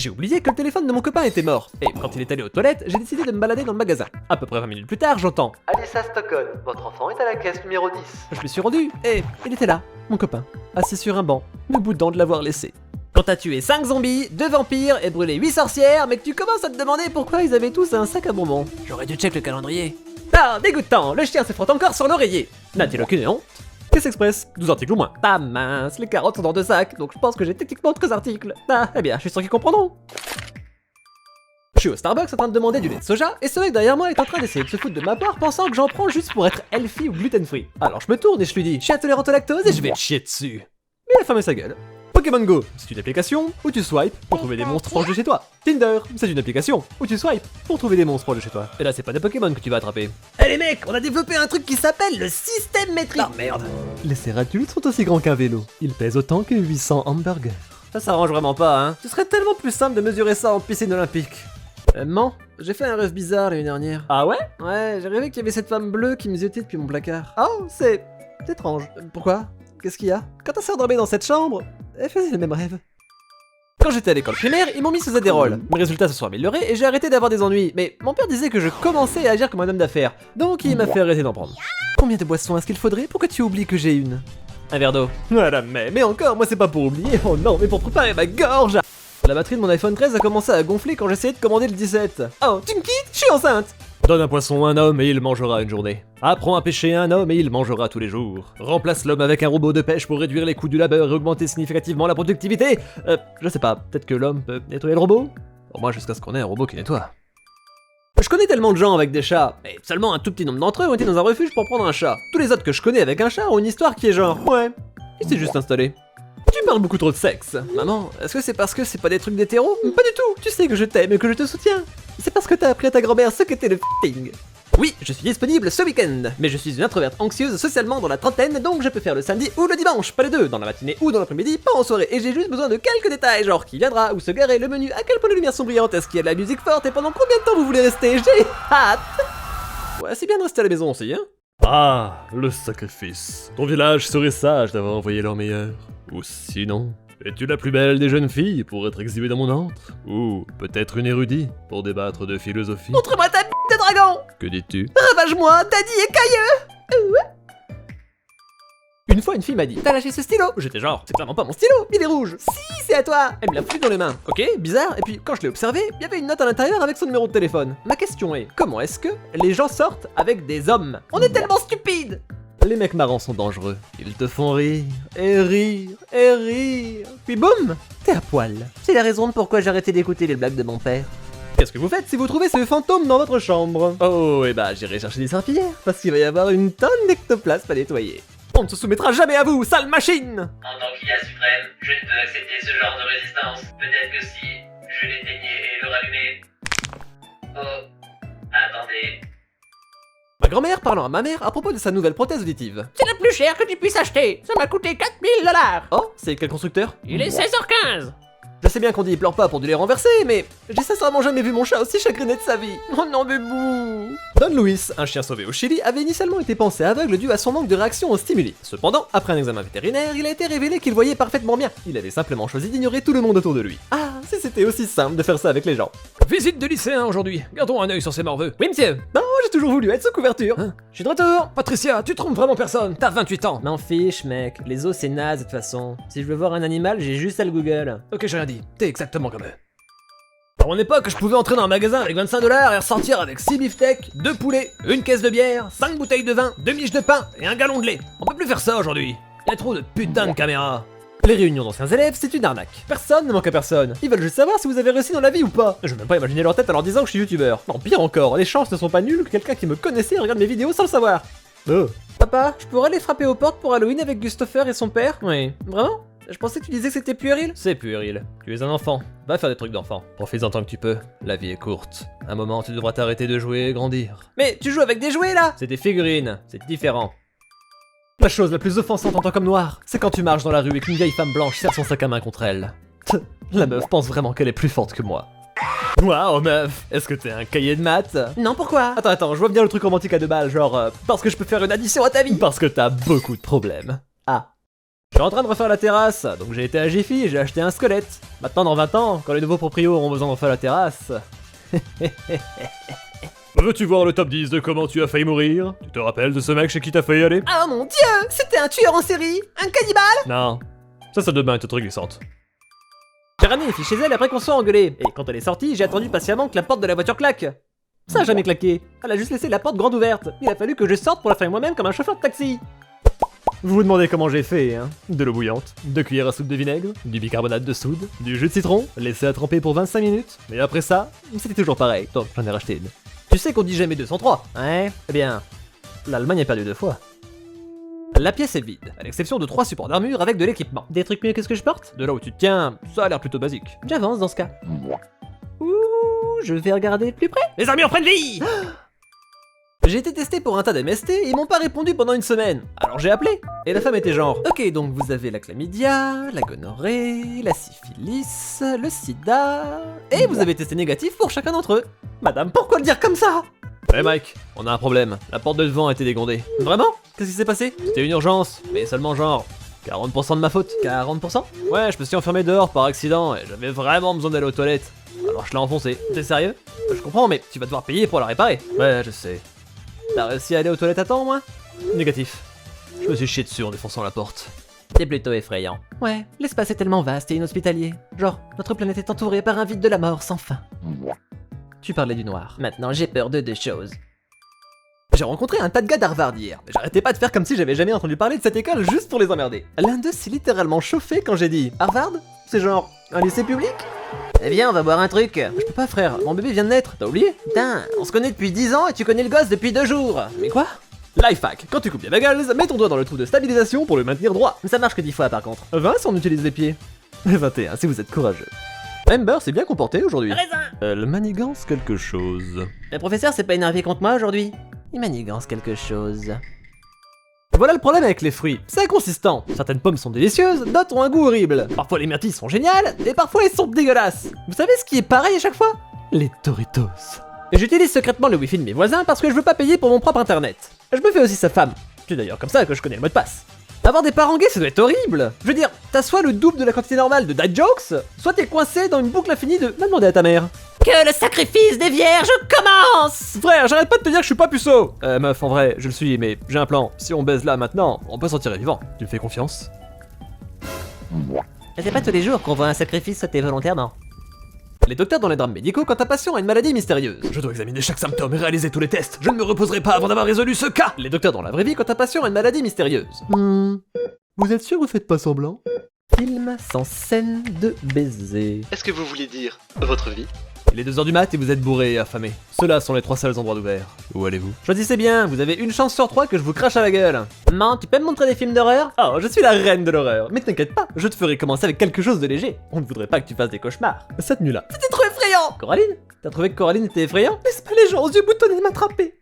J'ai oublié que le téléphone de mon copain était mort. Et quand il est allé aux toilettes, j'ai décidé de me balader dans le magasin. À peu près 20 minutes plus tard, j'entends Alissa Stockton, votre enfant est à la caisse numéro 10. Je me suis rendu et il était là, mon copain, assis sur un banc, me boudant de l'avoir laissé. Quand t'as tué 5 zombies, 2 vampires et brûlé 8 sorcières, mais que tu commences à te demander pourquoi ils avaient tous un sac à bonbons. J'aurais dû check le calendrier. Ah, dégoûtant, le chien se frotte encore sur l'oreiller. N'a-t-il aucune honte? Caisse Express, 12 articles ou moins. Ah mince, les carottes sont dans 2 sacs, donc je pense que j'ai techniquement 13 articles. Ah, eh bien, je suis sûr qu'ils comprendront. Je suis au Starbucks en train de demander du lait de soja, et ce mec derrière moi est en train d'essayer de se foutre de ma part pensant que j'en prends juste pour être healthy ou gluten free. Alors je me tourne et je lui dis, je suis intolérant au lactose et je vais te chier dessus. Mais il a fermé sa gueule. Pokémon Go, c'est une application où tu swipes pour trouver des monstres proches de chez toi. Tinder, c'est une application où tu swipes pour trouver des monstres proches de chez toi. Et là, c'est pas des Pokémon que tu vas attraper. Eh les mecs, on a développé un truc qui s'appelle le système métrique. Ah merde. Les cératultes sont aussi grands qu'un vélo. Ils pèsent autant que 800 hamburgers. Ça s'arrange vraiment pas, hein. Ce serait tellement plus simple de mesurer ça en piscine olympique. J'ai fait un rêve bizarre l'année dernière. Ah ouais? Ouais, j'ai rêvé qu'il y avait cette femme bleue qui me ziotait depuis mon placard. Oh, c'est étrange. Pourquoi? Qu'est-ce qu'il y a? Quand elle s'est endormie dans cette chambre, elle faisait le même rêve. Quand j'étais à l'école primaire, ils m'ont mis sous adérol. Mes résultats se sont améliorés et j'ai arrêté d'avoir des ennuis. Mais mon père disait que je commençais à agir comme un homme d'affaires. Donc il m'a fait arrêter d'en prendre. Combien de boissons est-ce qu'il faudrait pour que tu oublies que j'ai une? Un verre d'eau. Voilà, mais encore, moi c'est pas pour oublier. Oh non, mais pour préparer ma gorge. La batterie de mon iPhone 13 a commencé à gonfler quand j'essayais de commander le 17. Oh, tu me quittes? Je suis enceinte! Donne un poisson à un homme et il mangera une journée. Apprends à pêcher un homme et il mangera tous les jours. Remplace l'homme avec un robot de pêche pour réduire les coûts du labeur et augmenter significativement la productivité. Je sais pas, peut-être que l'homme peut nettoyer le robot? Au moins jusqu'à ce qu'on ait un robot qui nettoie. Je connais tellement de gens avec des chats, mais seulement un tout petit nombre d'entre eux ont été dans un refuge pour prendre un chat. Tous les autres que je connais avec un chat ont une histoire qui est genre, ouais, il s'est juste installé. Tu parles beaucoup trop de sexe. Maman, est-ce que c'est parce que c'est pas des trucs d'hétéro? Pas du tout, tu sais que je t'aime et que je te soutiens. C'est parce que t'as appris à ta grand-mère ce qu'était le f***ing. Oui, je suis disponible ce week-end, mais je suis une introverte anxieuse socialement dans la trentaine, donc je peux faire le samedi ou le dimanche, pas les deux, dans la matinée ou dans l'après-midi, pas en soirée, et j'ai juste besoin de quelques détails, genre qui viendra, où se garer, le menu, à quel point les lumières sont brillantes, est-ce qu'il y a de la musique forte, et pendant combien de temps vous voulez rester? J'ai hâte. Ouais, c'est bien de rester à la maison aussi, hein. Ah, le sacrifice. Ton village serait sage d'avoir envoyé leur meilleur. Ou sinon, es-tu la plus belle des jeunes filles pour être exhibée dans mon antre? Ou peut-être une érudite pour débattre de philosophie? Montre-moi ta b*** de dragon. Que dis-tu? Ravage-moi, daddy est cailleux. Une fois, une fille m'a dit, t'as lâché ce stylo? J'étais genre, c'est clairement pas mon stylo, il est rouge. Si, c'est à toi. Elle me l'a foutu dans les mains. Ok, bizarre. Et puis, quand je l'ai observé, il y avait une note à l'intérieur avec son numéro de téléphone. Ma question est, comment est-ce que les gens sortent avec des hommes? On est tellement stupides. Les mecs marrants sont dangereux. Ils te font rire, et rire, et rire. Puis boum, t'es à poil. C'est la raison de pourquoi j'ai arrêté d'écouter les blagues de mon père. Qu'est-ce que vous faites si vous trouvez ce fantôme dans votre chambre? Oh, et bah j'irai chercher des serpillères, parce qu'il va y avoir une tonne d'ectoplasme à nettoyer. On ne se soumettra jamais à vous, sale machine! En tant qu'IA suprême, je ne peux accepter ce genre de résistance. Peut-être que si je l'éteignais et le rallumais... Oh, attendez... Ma grand-mère parlant à ma mère à propos de sa nouvelle prothèse auditive. C'est la plus chère que tu puisses acheter. Ça m'a coûté 4000 $. Oh, c'est quel constructeur? Il est 16h15. Je sais bien qu'on dit il pleure pas pour du lait renversé, mais j'ai sincèrement jamais vu mon chat aussi chagriné de sa vie. Oh non, mais bouh! Don Luis, un chien sauvé au Chili, avait initialement été pensé aveugle dû à son manque de réaction aux stimuli. Cependant, après un examen vétérinaire, il a été révélé qu'il voyait parfaitement bien. Il avait simplement choisi d'ignorer tout le monde autour de lui. Ah, si c'était aussi simple de faire ça avec les gens. Visite de lycéen aujourd'hui. Gardons un œil sur ces morveux. Oui, monsieur. Non, j'ai toujours voulu être sous couverture. Hein? Je suis de retour. Patricia, tu trompes vraiment personne. T'as 28 ans. M'en fiche, mec. Les os, c'est naze de toute façon. Si je veux voir un animal, j'ai juste à le Google. Ok, j'ai rien dit. T'es exactement comme eux. À mon époque, je pouvais entrer dans un magasin avec 25 $ et ressortir avec 6 beefsteaks, 2 poulets, une caisse de bière, 5 bouteilles de vin, 2 miches de pain et un gallon de lait. On peut plus faire ça aujourd'hui. Y a trop de putain de caméras. Les réunions d'anciens élèves, c'est une arnaque. Personne ne manque à personne. Ils veulent juste savoir si vous avez réussi dans la vie ou pas. Je veux même pas imaginer leur tête en leur disant que je suis youtubeur. Non, pire encore, les chances ne sont pas nulles que quelqu'un qui me connaissait regarde mes vidéos sans le savoir. Oh. Papa, je pourrais aller frapper aux portes pour Halloween avec Christopher et son père? Oui. Vraiment? Je pensais que tu disais que c'était puéril. C'est puéril. Tu es un enfant. Va faire des trucs d'enfant. Profite-en tant que tu peux. La vie est courte. Un moment, tu devras t'arrêter de jouer et grandir. Mais tu joues avec des jouets là? C'est des figurines. C'est différent. La chose la plus offensante en tant qu'homme noir, c'est quand tu marches dans la rue et qu'une vieille femme blanche serre son sac à main contre elle. La meuf pense vraiment qu'elle est plus forte que moi. Waouh meuf, est-ce que t'es un cahier de maths? Non, pourquoi? Attends, je vois bien le truc romantique à 2 balles, genre parce que je peux faire une addition à ta vie. Parce que t'as beaucoup de problèmes. Ah. Je suis en train de refaire la terrasse, donc j'ai été à Jiffy et j'ai acheté un squelette. Maintenant, dans 20 ans, quand les nouveaux proprios auront besoin de refaire la terrasse... Veux-tu voir le top 10 de comment tu as failli mourir? Tu te rappelles de ce mec chez qui t'as failli aller? Oh mon dieu! C'était un tueur en série! Un cannibale! Non. Ça salle de bain est très glissante. J'ai ramené une fille chez elle après qu'on soit engueulé. Et quand elle est sortie, j'ai attendu patiemment que la porte de la voiture claque. Ça a jamais claqué. Elle a juste laissé la porte grande ouverte. Il a fallu que je sorte pour la faire moi-même comme un chauffeur de taxi. Vous vous demandez comment j'ai fait, hein? De l'eau bouillante, 2 cuillères à soupe de vinaigre, du bicarbonate de soude, du jus de citron, laissé à tremper pour 25 minutes. Et après ça, c'était toujours pareil. Donc j'en ai racheté une. Tu sais qu'on dit jamais 203, ouais? Eh bien, l'Allemagne a perdu 2 fois. La pièce est vide, à l'exception de 3 supports d'armure avec de l'équipement. Des trucs mieux que ce que je porte? De là où tu te tiens, ça a l'air plutôt basique. J'avance dans ce cas. Ouh, je vais regarder de plus près. Les armures prennent vie. J'ai été testé pour un tas d'MST et ils m'ont pas répondu pendant une semaine. Alors j'ai appelé. Et la femme était genre, ok, donc vous avez la chlamydia, la gonorrhée, la syphilis, le sida... Et vous avez testé négatif pour chacun d'entre eux. Madame, pourquoi le dire comme ça? Hey Mike, on a un problème. La porte de devant a été dégondée. Vraiment? Qu'est-ce qui s'est passé? C'était une urgence, mais seulement genre 40% de ma faute. 40%? Ouais, je me suis enfermé dehors par accident et j'avais vraiment besoin d'aller aux toilettes. Alors je l'ai enfoncé. T'es sérieux? Je comprends, mais tu vas devoir payer pour la réparer. Ouais, je sais. T'as réussi à aller aux toilettes à temps au moins? Négatif. Je me suis chié dessus en défonçant la porte. C'est plutôt effrayant. Ouais, l'espace est tellement vaste et inhospitalier. Genre, notre planète est entourée par un vide de la mort sans fin. Tu parlais du noir. Maintenant, j'ai peur de 2 choses. J'ai rencontré un tas de gars d'Harvard hier, mais j'arrêtais pas de faire comme si j'avais jamais entendu parler de cette école juste pour les emmerder. L'un d'eux s'est littéralement chauffé quand j'ai dit Harvard? C'est genre un lycée public? Eh bien, on va boire un truc. Je peux pas, frère, mon bébé vient de naître, t'as oublié? Putain, on se connaît depuis 10 ans et tu connais le gosse depuis 2 jours. Mais quoi? Lifehack, quand tu coupes les bagels, mets ton doigt dans le trou de stabilisation pour le maintenir droit. Ça marche que 10 fois par contre. 20 si on utilise les pieds. 21 si vous êtes courageux. Amber s'est bien comportée aujourd'hui. Raisin. Elle manigance quelque chose. Le professeur s'est pas énervé contre moi aujourd'hui. Il manigance quelque chose. Voilà le problème avec les fruits, c'est inconsistant. Certaines pommes sont délicieuses, d'autres ont un goût horrible. Parfois les myrtilles sont géniales, et parfois elles sont dégueulasses. Vous savez ce qui est pareil à chaque fois? Les Doritos. Et j'utilise secrètement le wifi de mes voisins parce que je veux pas payer pour mon propre internet. Je me fais aussi sa femme. C'est d'ailleurs comme ça que je connais le mot de passe. Avoir des parents gays, ça doit être horrible. Je veux dire, t'as soit le double de la quantité normale de dad jokes, soit t'es coincé dans une boucle infinie de va demander à ta mère. Que le sacrifice des vierges commence. Frère, j'arrête pas de te dire que je suis pas puceau. Meuf, en vrai, je le suis, mais j'ai un plan. Si on baise là maintenant, on peut s'en tirer vivant. Tu me fais confiance? C'est pas tous les jours qu'on voit un sacrifice sauter volontairement. Les docteurs dans les drames médicaux quand un patient a une maladie mystérieuse. Je dois examiner chaque symptôme et réaliser tous les tests. Je ne me reposerai pas avant d'avoir résolu ce cas. Les docteurs dans la vraie vie quand un patient a une maladie mystérieuse. Vous êtes sûr que vous faites pas semblant? Film sans scène de baiser. Est-ce que vous voulez dire votre vie? Il est 2h du mat et vous êtes bourré et affamé. Ceux-là sont les 3 seuls endroits ouverts. Où allez-vous? Choisissez bien, vous avez une chance sur 3 que je vous crache à la gueule. Maman, tu peux me montrer des films d'horreur? Oh, je suis la reine de l'horreur. Mais t'inquiète pas, je te ferai commencer avec quelque chose de léger. On ne voudrait pas que tu fasses des cauchemars. Cette nuit-là. C'était trop effrayant! Coraline? T'as trouvé que Coraline était effrayant? Laisse pas les gens aux yeux boutonnés m'attraper.